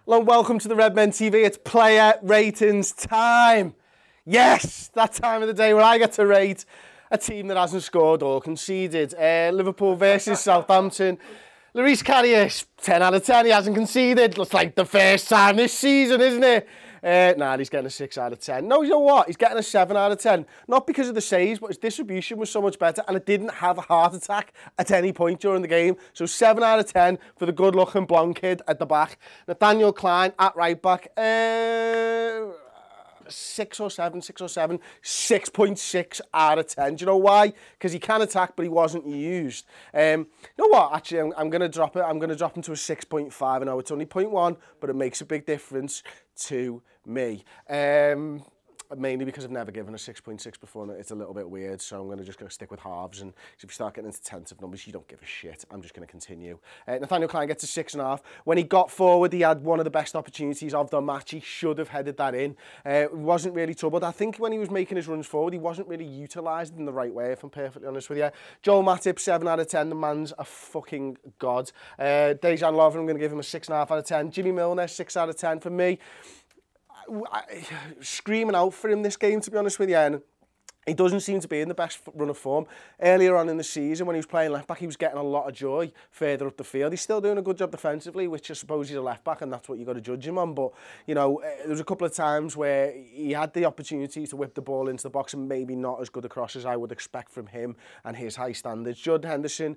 Hello and welcome to the Redmen TV. It's player ratings time. Yes, that time of the day where I get to rate a team that hasn't scored or conceded. Liverpool versus Southampton. Lloris Karius, 10 out of 10. He hasn't conceded. Looks like the first time this season, isn't it? Nah, he's getting a 6 out of 10. No, you know what? He's getting a 7 out of 10. Not because of the saves, but his distribution was so much better, and it didn't have a heart attack at any point during the game. So 7 out of 10 for the good-looking blonde kid at the back. Nathaniel Clyne at right back. 6 or 7, 6.6 out of 10. Do you know why? Because he can attack, but he wasn't used. You know what? Actually, I'm going to drop it. I'm going to drop him to a 6.5. I know it's only 0.1, but it makes a big difference to me. Mainly because I've never given a 6.6 before, and it's a little bit weird, so I'm going to just go stick with halves, and if you start getting into tens of numbers, you don't give a shit. I'm just going to continue. Nathaniel Clyne gets a 6.5. When he got forward, he had one of the best opportunities of the match. He should have headed that in. He wasn't really troubled. I think when he was making his runs forward, he wasn't really utilised in the right way, if I'm perfectly honest with you. Joel Matip, 7 out of 10. The man's a fucking god. Dejan Lovren, I'm going to give him a 6.5 out of 10. Jimmy Milner, 6 out of 10 for me. Screaming out for him this game, to be honest with you, and he doesn't seem to be in the best run of form. Earlier on in the season, when he was playing left back, he was getting a lot of joy further up the field. He's still doing a good job defensively, which I suppose he's a left back, and that's what you've got to judge him on. But, you know, there was a couple of times where he had the opportunity to whip the ball into the box, and maybe not as good a cross as I would expect from him and his high standards. Judd Henderson,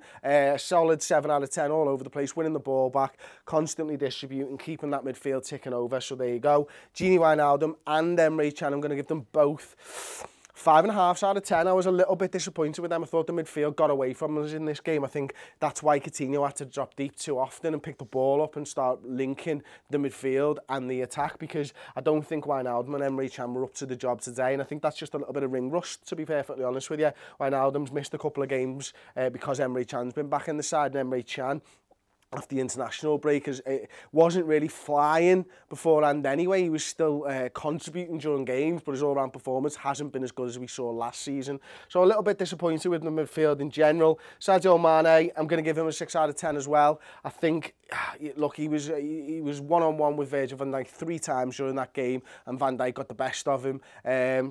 solid 7 out of 10, all over the place, winning the ball back, constantly distributing, keeping that midfield ticking over. So there you go. Gini Wijnaldum and Emre Can, I'm going to give them both 5.5 out of 10. I was a little bit disappointed with them. I thought the midfield got away from us in this game. I think that's why Coutinho had to drop deep too often and pick the ball up and start linking the midfield and the attack, because I don't think Wijnaldum and Emre Can were up to the job today, and I think that's just a little bit of ring rust, to be perfectly honest with you. Wijnaldum's missed a couple of games because Emre Can's been back in the side, and Emre Can, after the international break, it wasn't really flying beforehand anyway. He was still contributing during games, but his all-round performance hasn't been as good as we saw last season. So a little bit disappointed with the midfield in general. Sadio Mane, I'm going to give him a 6 out of 10 as well. I think, look, he was one-on-one with Virgil van Dijk 3 times during that game, and Van Dijk got the best of him.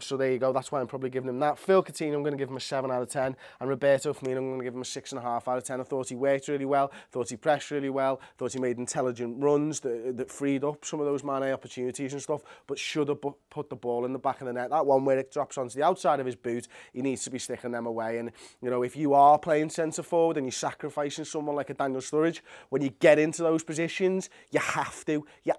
So there you go. That's why I'm probably giving him that. Philippe Coutinho, I'm going to give him a 7 out of 10. And Roberto, firmino, I'm going to give him a 6.5 out of 10. I thought he worked really well. Thought he pressed really well. Thought he made intelligent runs that freed up some of those Mane opportunities and stuff, but should have put the ball in the back of the net. That one where it drops onto the outside of his boot, he needs to be sticking them away. And, you know, if you are playing centre forward and you're sacrificing someone like a Daniel Sturridge, when you get into those positions, you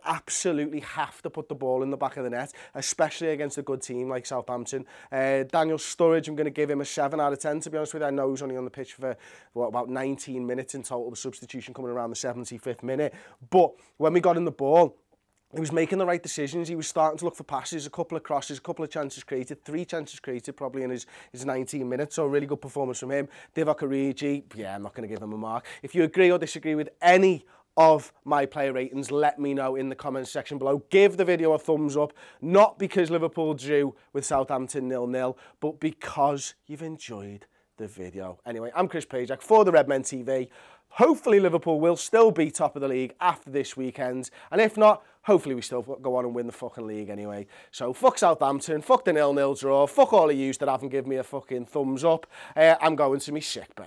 absolutely have to put the ball in the back of the net, especially against a good team like Southampton. Daniel Sturridge, I'm going to give him a 7 out of 10, to be honest with you. I know he was only on the pitch for, about 19 minutes in total, the substitution coming around the 75th minute. But when we got in the ball, he was making the right decisions. He was starting to look for passes, a couple of crosses, a couple of chances created, 3 chances created probably in his 19 minutes. So a really good performance from him. Divock Origi, yeah, I'm not going to give him a mark. If you agree or disagree with any of my player ratings, let me know in the comments section below. Give the video a thumbs up, not because Liverpool drew with Southampton 0-0, but because you've enjoyed the video. Anyway, I'm Chris Pajak for the Redmen TV. Hopefully Liverpool will still be top of the league after this weekend, and if not, hopefully we still go on and win the fucking league anyway. So fuck Southampton, fuck the 0-0 draw, fuck all of yous that haven't given me a fucking thumbs up. I'm going to me sick bed.